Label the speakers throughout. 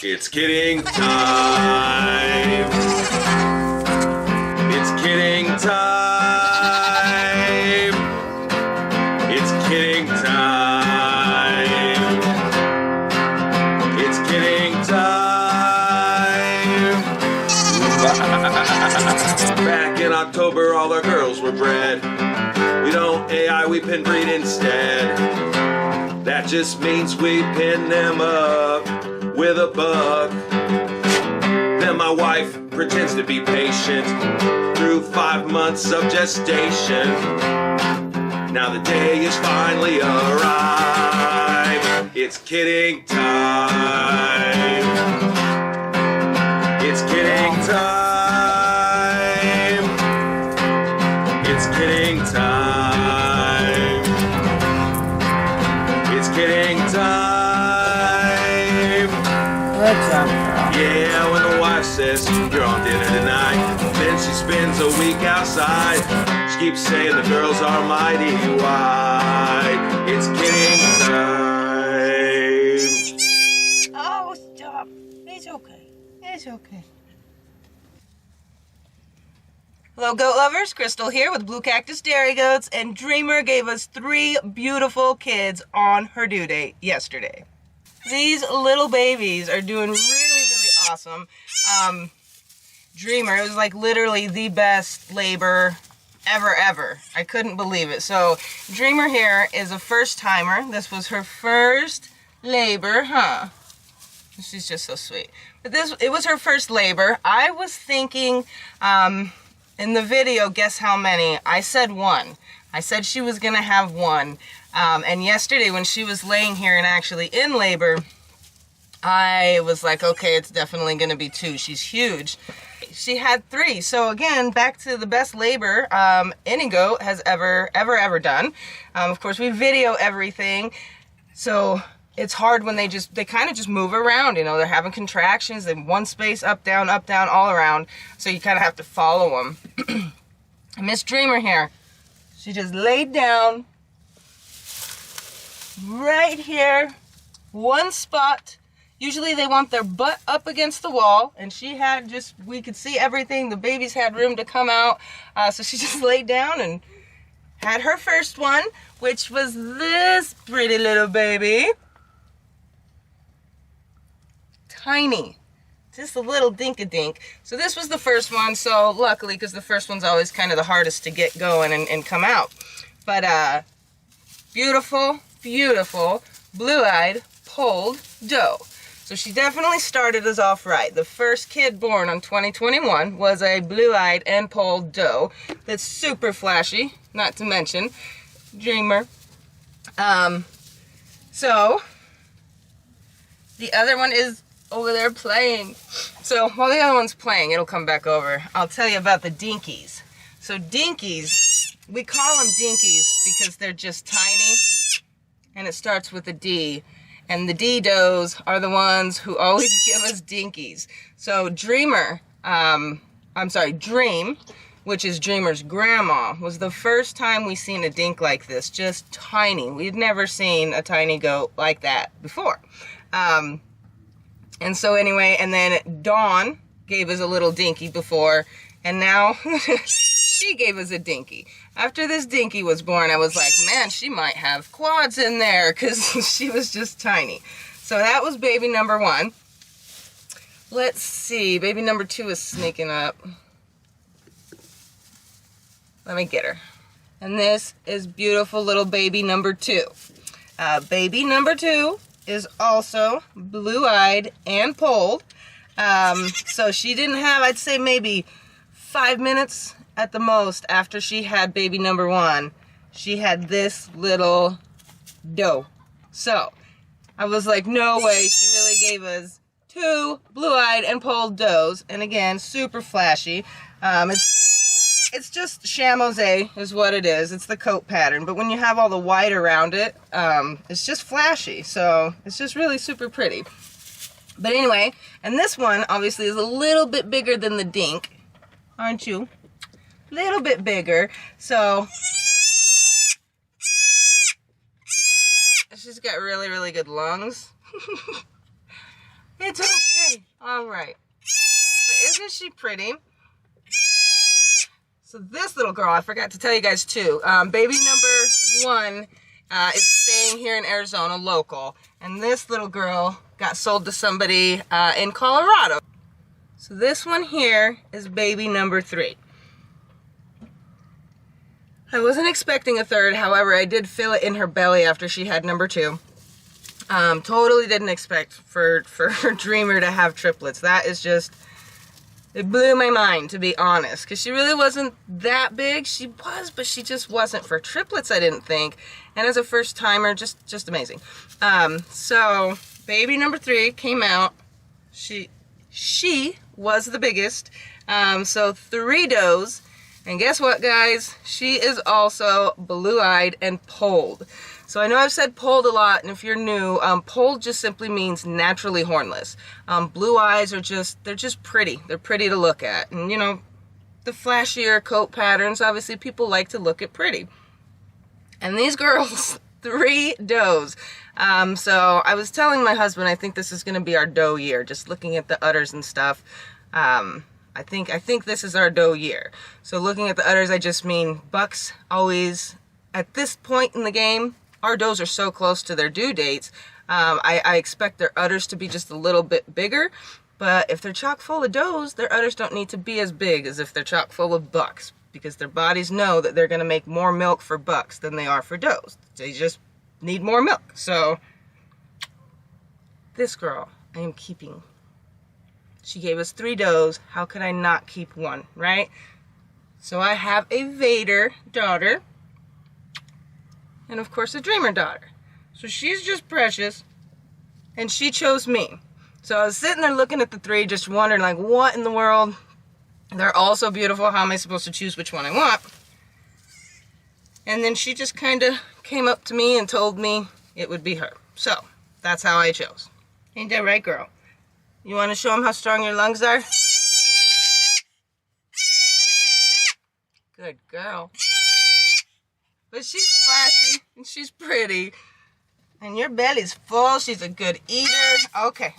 Speaker 1: It's kidding time. It's kidding time. It's kidding time. It's kidding time. Back in October, all our girls were bred. We don't AI, we pin breed instead. That just means we pin them up with a buck. Then my wife pretends to be patient through 5 months of gestation. Now the day is finally arrived. It's kidding time. It's kidding time. It's kidding time. It's kidding time. Yeah, when the wife says you're on dinner tonight, then she spends a week outside. She keeps saying the girls are mighty wide. It's kidding time.
Speaker 2: Oh, stop. It's okay. It's okay. Hello, goat lovers. Crystal here with Blue Cactus Dairy Goats, and Dreamer gave us 3 beautiful kids on her due date yesterday. These little babies are doing really awesome. Dreamer, it was like literally the best labor ever. I couldn't believe it. So Dreamer here is a first timer. This was her first labor, huh? She's just so sweet. But it was her first labor. I was thinking, in the video, guess how many? I said 1. I said she was gonna have 1. And yesterday when she was laying here and actually in labor, I was like, okay, it's definitely gonna be 2. She's huge. She had 3. So again, back to the best labor any goat has ever done. Of course, we video everything, so it's hard when they kind of just move around. You know, they're having contractions in one space, up, down, all around. So you kind of have to follow them. Miss Dreamer here, she just laid down right here, one spot. Usually they want their butt up against the wall, and she had we could see everything. The babies had room to come out, so she just laid down and had her first one, which was this pretty little baby. Tiny, just a little dink-a-dink. So this was the first one, so luckily, because the first one's always kind of the hardest to get going and come out. But beautiful, blue-eyed, polled doe. So she definitely started us off right. The first kid born on 2021 was a blue-eyed and polled doe that's super flashy, not to mention Dreamer. So the other one is over there playing. So while the other one's playing, it'll come back over. I'll tell you about the dinkies. So dinkies, we call them dinkies because they're just tiny, and it starts with a D. And the D-does are the ones who always give us dinkies. So Dream, which is Dreamer's grandma, was the first time we seen a dink like this, just tiny. We'd never seen a tiny goat like that before. And so anyway, and then Dawn gave us a little dinky before, and now she gave us a dinky. After this dinky was born, I was like, man, she might have quads in there, because she was just tiny. So that was baby number 1. Let's see, baby number 2 is sneaking up. Let me get her. And this is beautiful little baby number 2. Baby number 2 is also blue-eyed and polled. So she didn't have, I'd say maybe 5 minutes at the most after she had baby number 1. She had this little doe. So I was like, no way, she really gave us 2 blue-eyed and polled does. And again, super flashy. It's just chamoisé is what it is. It's the coat pattern. But when you have all the white around it, it's just flashy. So it's just really super pretty. But anyway, and this one obviously is a little bit bigger than the dink. Aren't you? A little bit bigger. So she's got really, really good lungs. It's okay. All right. But isn't she pretty? So this little girl, I forgot to tell you guys too. Baby number 1 is staying here in Arizona, local. And this little girl got sold to somebody in Colorado. So this one here is baby number 3. I wasn't expecting a third, however, I did feel it in her belly after she had number 2. Totally didn't expect for Dreamer to have triplets. That is just, it blew my mind, to be honest, because she really wasn't that big. She was, but she just wasn't for triplets, I didn't think. And as a first timer, just amazing. So baby number 3 came out. She was the biggest. So 3 does. And guess what, guys? She is also blue-eyed and polled. So I know I've said polled a lot, and if you're new, polled just simply means naturally hornless. Blue eyes are they're just pretty. They're pretty to look at. And, you know, the flashier coat patterns, obviously people like to look at pretty. And these girls, 3 does. So I was telling my husband, I think this is going to be our doe year, just looking at the udders and stuff. I think this is our doe year. So looking at the udders, I just mean bucks always, at this point in the game, our does are so close to their due dates. I expect their udders to be just a little bit bigger, but if they're chock full of does, their udders don't need to be as big as if they're chock full of bucks, because their bodies know that they're going to make more milk for bucks than they are for does. They just need more milk. So this girl, I am keeping. She gave us 3 does. How could I not keep one, right? So I have a Vader daughter, and of course a Dreamer daughter. So she's just precious, and she chose me. So I was sitting there looking at the 3, just wondering, like, what in the world? They're all so beautiful. How am I supposed to choose which one I want? And then she just kind of came up to me and told me it would be her. So that's how I chose. Ain't that right, girl? You want to show them how strong your lungs are? Good girl. But she's flashy, and she's pretty. And your belly's full. She's a good eater. Okay.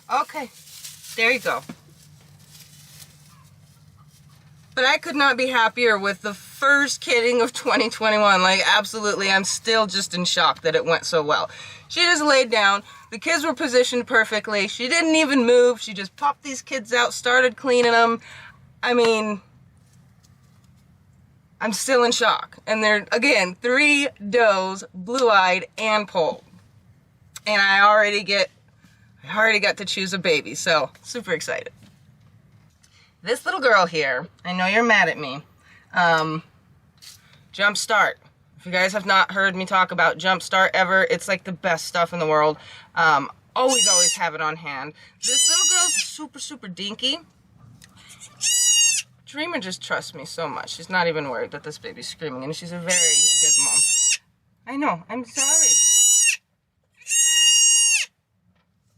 Speaker 2: There you go. But I could not be happier with the first kidding of 2021. Like, absolutely, I'm still just in shock that it went so well. She just laid down. The kids were positioned perfectly. She didn't even move. She just popped these kids out, started cleaning them. I mean, I'm still in shock. And they're, again, 3 does, blue-eyed and polled. And I already got to choose a baby, so super excited. This little girl here, I know you're mad at me. Jump Start. If you guys have not heard me talk about Jump Start ever, it's like the best stuff in the world. Always have it on hand. This little girl's super dinky. Dreamer just trusts me so much. She's not even worried that this baby's screaming, and she's a very good mom. I know, I'm sorry.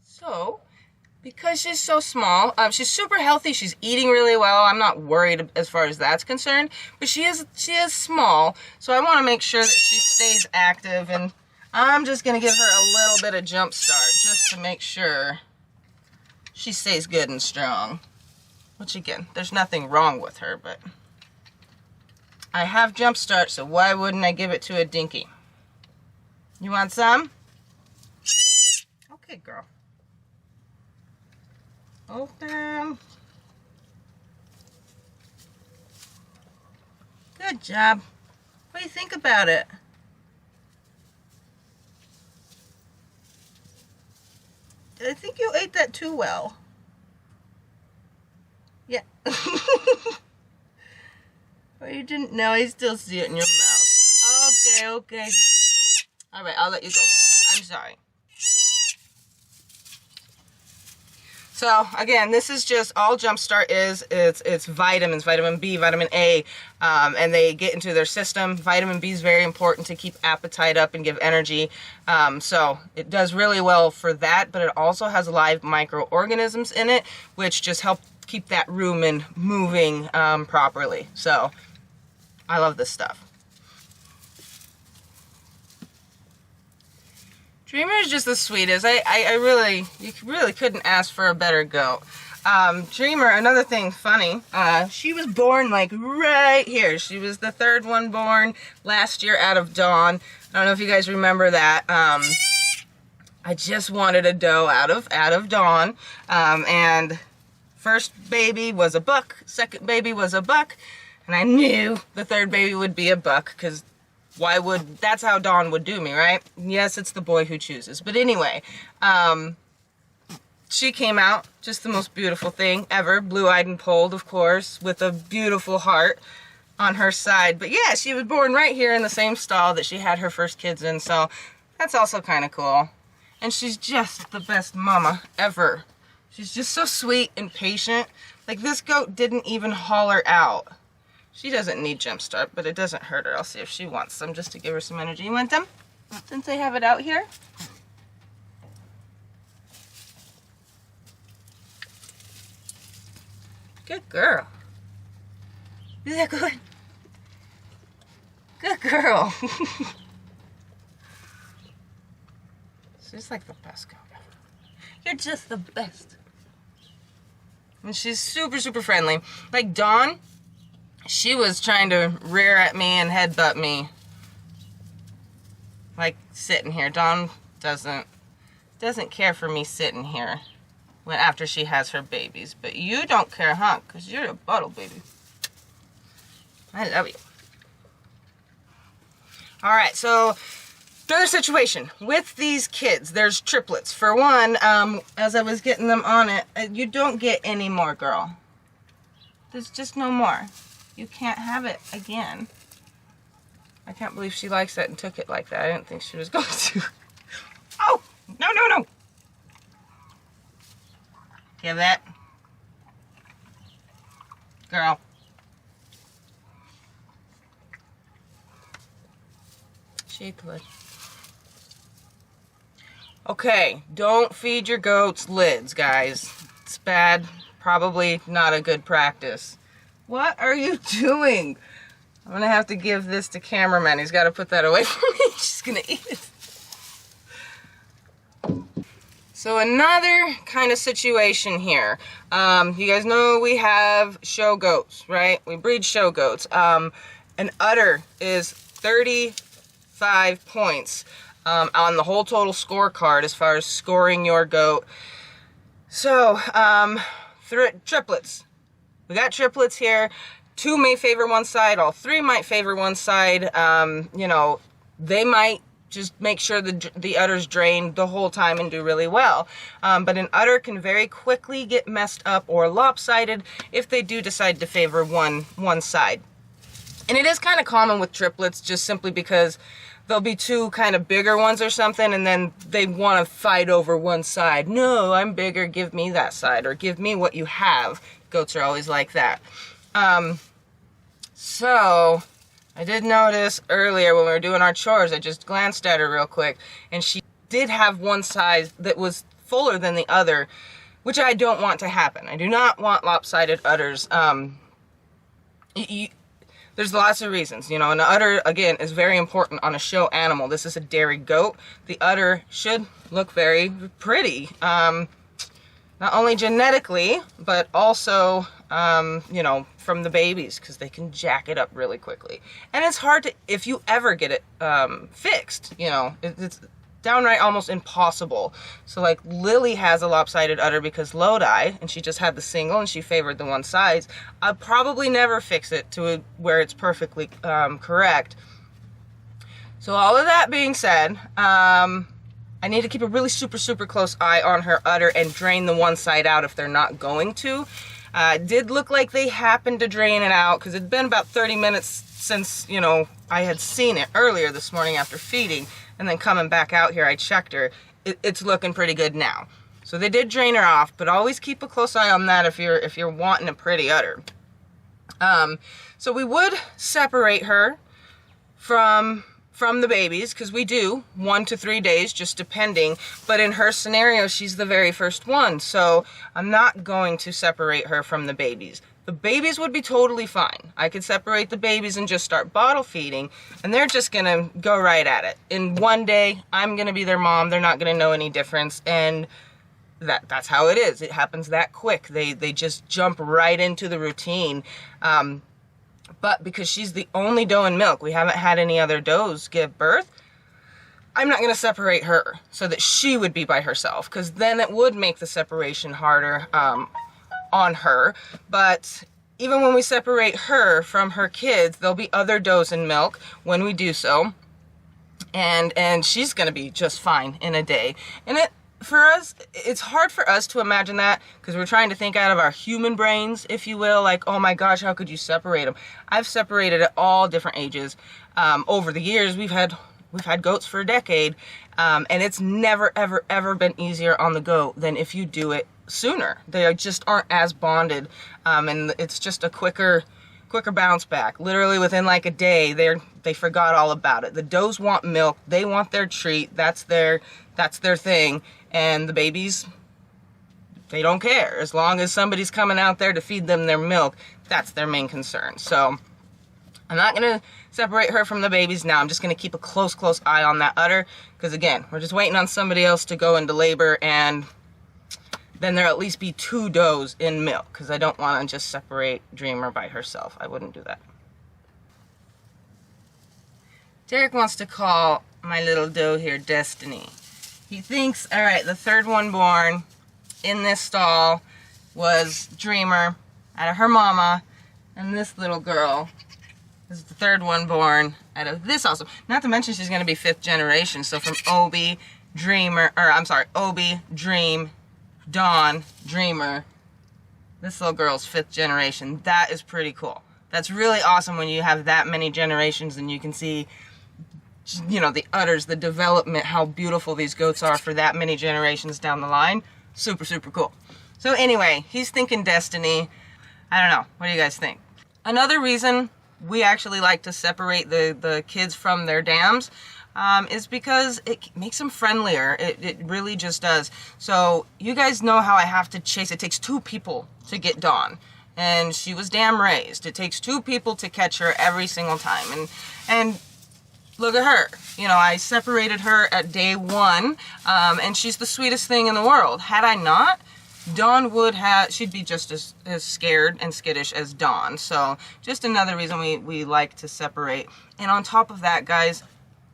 Speaker 2: So, because she's so small, she's super healthy, she's eating really well. I'm not worried as far as that's concerned, but she is small, so I want to make sure that she stays active, and I'm just going to give her a little bit of Jump Start just to make sure she stays good and strong. Which, again, there's nothing wrong with her, but I have Jump Start, so why wouldn't I give it to a dinky? You want some? Okay, girl. Open. Good job. What do you think about it? I think you ate that too well. Yeah. Or you didn't know, I still see it in your mouth. Okay. Alright, I'll let you go. I'm sorry. So again, this is just all Jump Start is. It's vitamins, vitamin B, vitamin A, and they get into their system. Vitamin B is very important to keep appetite up and give energy. So it does really well for that, but it also has live microorganisms in it, which just help keep that rumen moving properly. So I love this stuff. Dreamer is just the sweetest. You really couldn't ask for a better goat. Dreamer, another thing funny, she was born like right here. She was the third one born last year out of Dawn. I don't know if you guys remember that. I just wanted a doe out of Dawn, and first baby was a buck, second baby was a buck, and I knew the third baby would be a buck, because that's how Dawn would do me, right? Yes, it's the boy who chooses. But anyway, she came out, just the most beautiful thing ever, blue-eyed and polled, of course, with a beautiful heart on her side. But yeah, she was born right here in the same stall that she had her first kids in, so that's also kind of cool. And she's just the best mama ever. She's just so sweet and patient. Like, this goat didn't even holler out. She doesn't need Jump Start, but it doesn't hurt her. I'll see if she wants some, just to give her some energy. You want them? Since I have it out here? Good girl. Is that good? Good girl. She's like the best goat ever. You're just the best. And she's super, super friendly. Like Dawn, she was trying to rear at me and headbutt me. Like sitting here. Dawn doesn't care for me sitting here after she has her babies. But you don't care, huh? Because you're a bottle baby. I love you. Alright, so another situation with these kids. There's triplets. For one, as I was getting them on it, you don't get any more, girl. There's just no more. You can't have it again. I can't believe she likes that and took it like that. I didn't think she was going to. Oh! No, no, no! Give that. Girl. She could. Okay, don't feed your goats lids, guys. It's bad. Probably not a good practice. What are you doing? I'm gonna have to give this to cameraman. He's got to put that away from me. She's gonna eat it. So another kind of situation here. You guys know we have show goats, right? We breed show goats. An udder is 35 points on the whole total scorecard as far as scoring your goat. So, triplets. We got triplets here. 2 may favor one side, all 3 might favor one side. You know, they might just make sure the udder's drained the whole time and do really well. But an udder can very quickly get messed up or lopsided if they do decide to favor one side. And it is kind of common with triplets, just simply because there'll be 2 kind of bigger ones or something, and then they want to fight over one side. No, I'm bigger, give me that side, or give me what you have. Goats are always like that. So I did notice earlier when we were doing our chores, I just glanced at her real quick, and she did have one side that was fuller than the other, which I don't want to happen. I do not want lopsided udders. There's lots of reasons, you know. An udder, again, is very important on a show animal. This is a dairy goat. The udder should look very pretty. Not only genetically, but also, you know, from the babies, because they can jack it up really quickly. And it's hard to, if you ever get it fixed, you know, it's downright almost impossible. So like Lillie has a lopsided udder because Lodi, and she just had the single and she favored the one side. I'll probably never fix it to where it's perfectly correct. So all of that being said, I need to keep a really super, super close eye on her udder and drain the one side out if they're not going to. It did look like they happened to drain it out because it'd been about 30 minutes since, you know, I had seen it earlier this morning after feeding, and then coming back out here, I checked her. It's looking pretty good now. So they did drain her off, but always keep a close eye on that if you're wanting a pretty udder. So we would separate her from the babies, because we do 1 to 3 days, just depending. But in her scenario, she's the very first one, so I'm not going to separate her from the babies. The babies would be totally fine. I could separate the babies and just start bottle feeding, and they're just gonna go right at it. In one day, I'm gonna be their mom. They're not gonna know any difference, and that's how it is. It happens that quick. They just jump right into the routine. But because she's the only doe in milk, we haven't had any other does give birth, I'm not gonna separate her so that she would be by herself, because then it would make the separation harder on her. But even when we separate her from her kids, there'll be other does in milk when we do so, and she's gonna be just fine in a day. And for us, it's hard for us to imagine that, because we're trying to think out of our human brains, if you will, like, oh my gosh, how could you separate them? I've separated at all different ages. Over the years, we've had goats for a decade, and it's never, ever, ever been easier on the goat than if you do it sooner. They just aren't as bonded, and it's just a quicker bounce back. Literally within like a day, they forgot all about it. The does want milk. They want their treat. That's their thing. And the babies, they don't care. As long as somebody's coming out there to feed them their milk, that's their main concern. So I'm not going to separate her from the babies now. I'm just going to keep a close eye on that udder, because again, we're just waiting on somebody else to go into labor, and then there'll at least be 2 does in milk, because I don't want to just separate Dreamer by herself. I wouldn't do that. Derek wants to call my little doe here Destiny. He thinks, all right, the third one born in this stall was Dreamer out of her mama, and this little girl is the third one born out of this also. Not to mention she's going to be 5th generation, so from Obi, Dreamer, or I'm sorry, Obi, Dream, Dawn, Dreamer. This little girl's 5th generation. That is pretty cool. That's really awesome when you have that many generations and you can see, you know, the udders, the development, how beautiful these goats are for that many generations down the line. Super, super cool. So anyway, he's thinking Destiny. I don't know. What do you guys think? Another reason we actually like to separate the kids from their dams is because it makes them friendlier. It really just does. So you guys know how I have to chase. It takes 2 people to get Dawn, and she was dam raised. It takes 2 people to catch her every single time. And look at her. You know, I separated her at day 1, and she's the sweetest thing in the world. Had I not, Dawn she'd be just as scared and skittish as Dawn. So just another reason we like to separate. And on top of that, guys,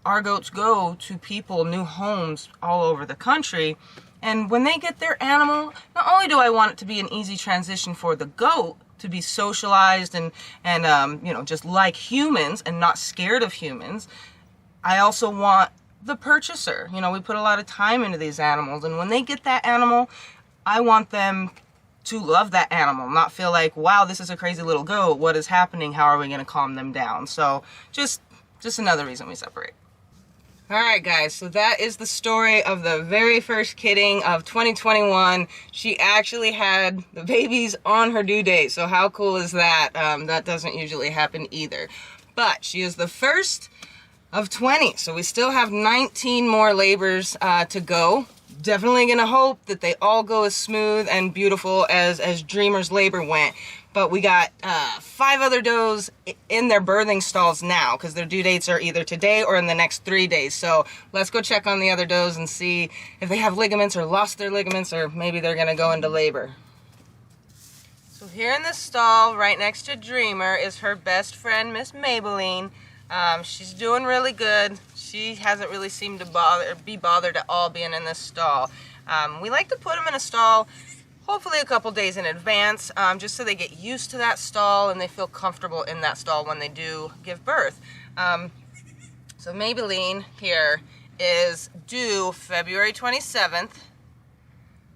Speaker 2: our goats go to people, new homes all over the country. And when they get their animal, not only do I want it to be an easy transition for the goat to be socialized and you know, just like humans and not scared of humans, I also want the purchaser. You know, we put a lot of time into these animals, and when they get that animal, I want them to love that animal, not feel like, wow, this is a crazy little goat. What is happening? How are we going to calm them down? So just another reason we separate. All right, guys, so that is the story of the very first kidding of 2021. She actually had the babies on her due date, so how cool is that? That doesn't usually happen either. But she is the first of 20, so we still have 19 more labors to go. Definitely gonna hope that they all go as smooth and beautiful as Dreamer's labor went. But we got 5 other does in their birthing stalls now, because their due dates are either today or in the next 3 days. So let's go check on the other does and see if they have ligaments or lost their ligaments, or maybe they're gonna go into labor. So here in the stall right next to Dreamer is her best friend, Miss Maybelline. She's doing really good. She hasn't really seemed to be bothered at all being in this stall. We like to put them in a stall hopefully a couple days in advance, just so they get used to that stall and they feel comfortable in that stall when they do give birth. So Maybelline here is due February 27th.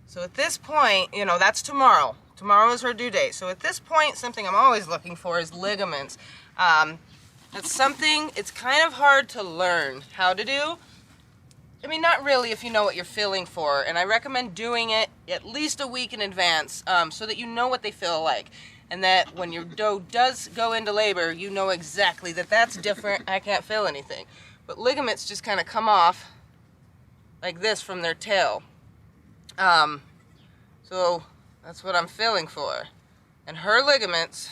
Speaker 2: So at this point, you know, that's tomorrow. Tomorrow is her due date. So at this point, something I'm always looking for is ligaments. That's something, it's kind of hard to learn how to do. I mean, not really if you know what you're feeling for, and I recommend doing it at least a week in advance, so that you know what they feel like, and that when your doe does go into labor, you know exactly that that's different. I can't feel anything. But ligaments just kind of come off like this from their tail. So that's what I'm feeling for. And her ligaments,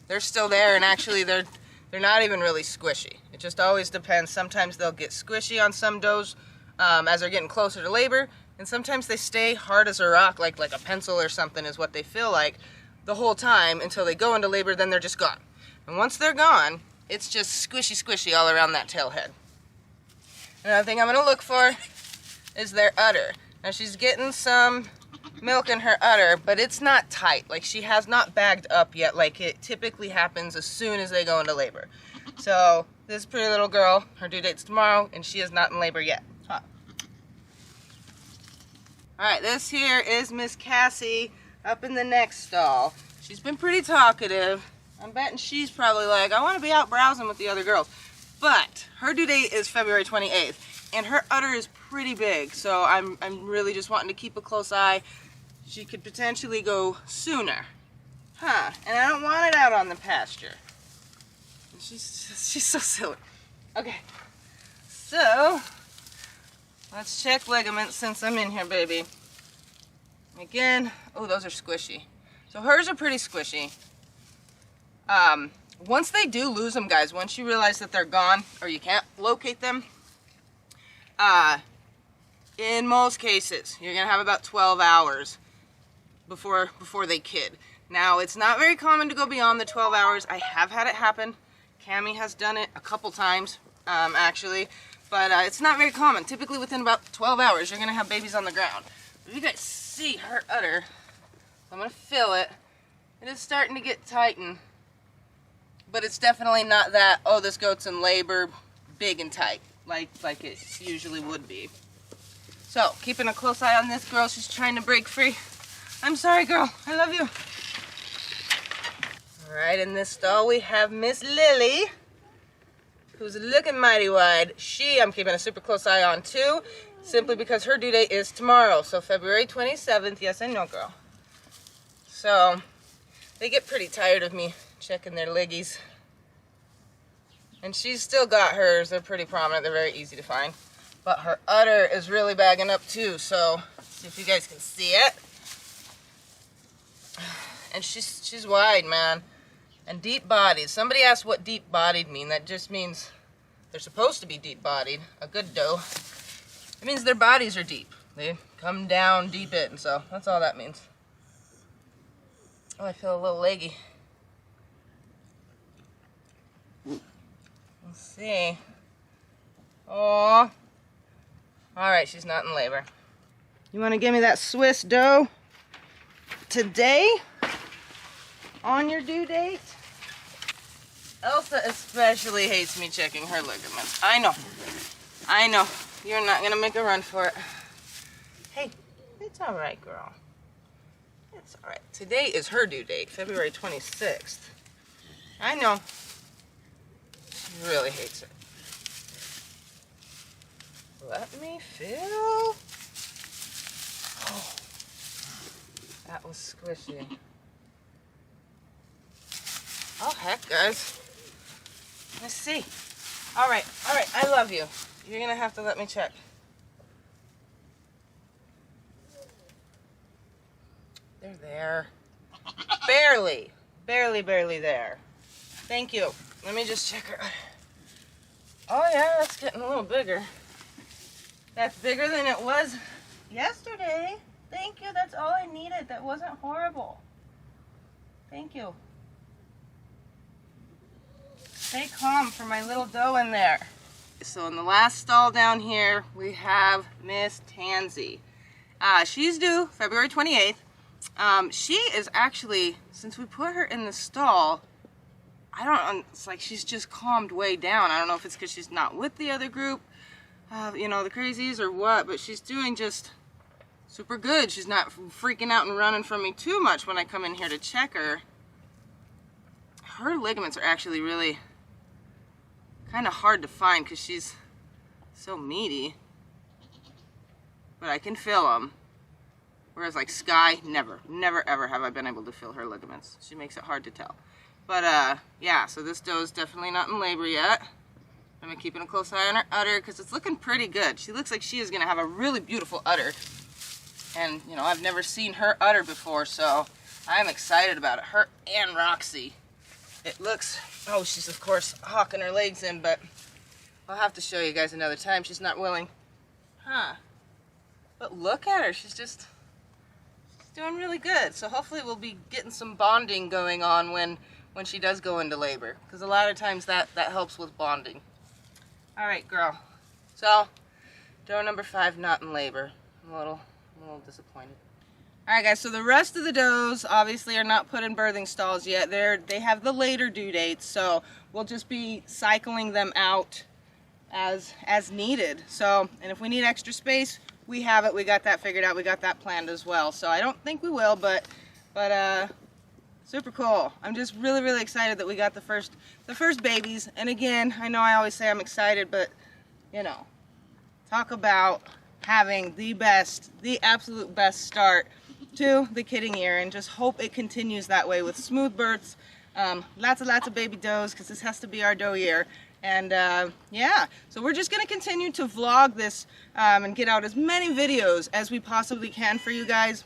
Speaker 2: they're still there, and actually they're not even really squishy. It just always depends. Sometimes they'll get squishy on some does as they're getting closer to labor, and sometimes they stay hard as a rock, like a pencil or something is what they feel like the whole time until they go into labor, then they're just gone. And once they're gone, it's just squishy all around that tail head. Another thing I'm gonna look for is their udder. Now she's getting some milk in her udder, but it's not tight. Like, she has not bagged up yet like it typically happens as soon as they go into labor. So this pretty little girl, her due date's tomorrow, and she is not in labor yet. Huh. Alright, this here is Miss Cassie up in the next stall. She's been pretty talkative. I'm betting she's probably like, I want to be out browsing with the other girls. But her due date is February 28th, and her udder is pretty big, so I'm really just wanting to keep a close eye. She could potentially go sooner. Huh, and I don't want it out on the pasture. She's so silly. Okay, so let's check ligaments since I'm in here, baby. Again, oh, those are squishy. So hers are pretty squishy. Once they do lose them, guys, once you realize that they're gone or you can't locate them, in most cases, you're gonna have about 12 hours before they kid. Now, it's not very common to go beyond the 12 hours. I have had it happen. Cami has done it a couple times, actually, but it's not very common. Typically, within about 12 hours, you're gonna have babies on the ground. If you guys see her udder, I'm gonna feel it. It is starting to get tightened, but it's definitely not that, oh, this goat's in labor, big and tight, like it usually would be. So, keeping a close eye on this girl. She's trying to break free. I'm sorry, girl. I love you. Alright, in this stall we have Miss Lillie, who's looking mighty wide. I'm keeping a super close eye on too, simply because her due date is tomorrow, so February 27th. Yes, I know, girl. So, they get pretty tired of me checking their liggies. And she's still got hers. They're pretty prominent. They're very easy to find. But her udder is really bagging up too, so see if you guys can see it. And she's wide, man. And deep-bodied. Somebody asked what deep-bodied mean. That just means they're supposed to be deep-bodied. A good doe. It means their bodies are deep. They come down deep in, so that's all that means. Oh, I feel a little leggy. Let's see. Oh. Alright, she's not in labor. You want to give me that Swiss doe today on your due date? Elsa especially hates me checking her ligaments. I know. You're not going to make a run for it. Hey, it's alright, girl. It's alright. Today is her due date, February 26th. I know. She really hates it. Let me feel. Oh, that was squishy. Oh, heck, guys. Let's see. All right, I love you. You're gonna have to let me check. They're there. Barely there. Thank you. Let me just check her. Oh yeah, that's getting a little bigger. That's bigger than it was yesterday. Thank you, that's all I needed. That wasn't horrible. Thank you. Stay calm for my little doe in there. So in the last stall down here, we have Miss Tanzi. She's due February 28th. She is actually, since we put her in the stall, I don't know, it's like she's just calmed way down. I don't know if it's because she's not with the other group, you know, the crazies or what, but she's doing just super good. She's not freaking out and running from me too much when I come in here to check her. Her ligaments are actually really kind of hard to find because she's so meaty, but I can feel them. Whereas like Sky, never ever have I been able to feel her ligaments. She makes it hard to tell. But yeah, so this doe's definitely not in labor yet. I'm keeping a close eye on her udder because it's looking pretty good. She looks like she is going to have a really beautiful udder. And, you know, I've never seen her udder before, so I'm excited about it. Her and Roxy. It looks, oh, she's of course hawking her legs in, but I'll have to show you guys another time. She's not willing. Huh. But look at her. She's doing really good. So hopefully we'll be getting some bonding going on when she does go into labor. Because a lot of times that helps with bonding. All right, girl. So, doe number 5 not in labor. I'm a little disappointed. All right, guys. So the rest of the does obviously are not put in birthing stalls yet. They have the later due dates, so we'll just be cycling them out as needed. So, and if we need extra space, we have it. We got that figured out. We got that planned as well. So I don't think we will, but super cool. I'm just really, really excited that we got the first babies. And again, I know I always say I'm excited, but you know, talk about having the absolute best start to the kidding year, and just hope it continues that way with smooth births, lots of baby does, because this has to be our doe year. And yeah, so we're just going to continue to vlog this and get out as many videos as we possibly can for you guys,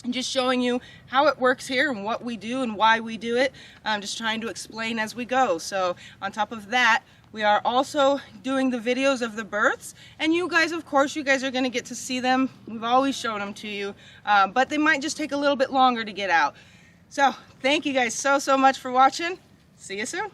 Speaker 2: and just showing you how it works here and what we do and why we do it. Just trying to explain as we go. So on top of that, we are also doing the videos of the births, and you guys, of course, you guys are going to get to see them. We've always shown them to you, but they might just take a little bit longer to get out. So thank you guys so much for watching. See you soon.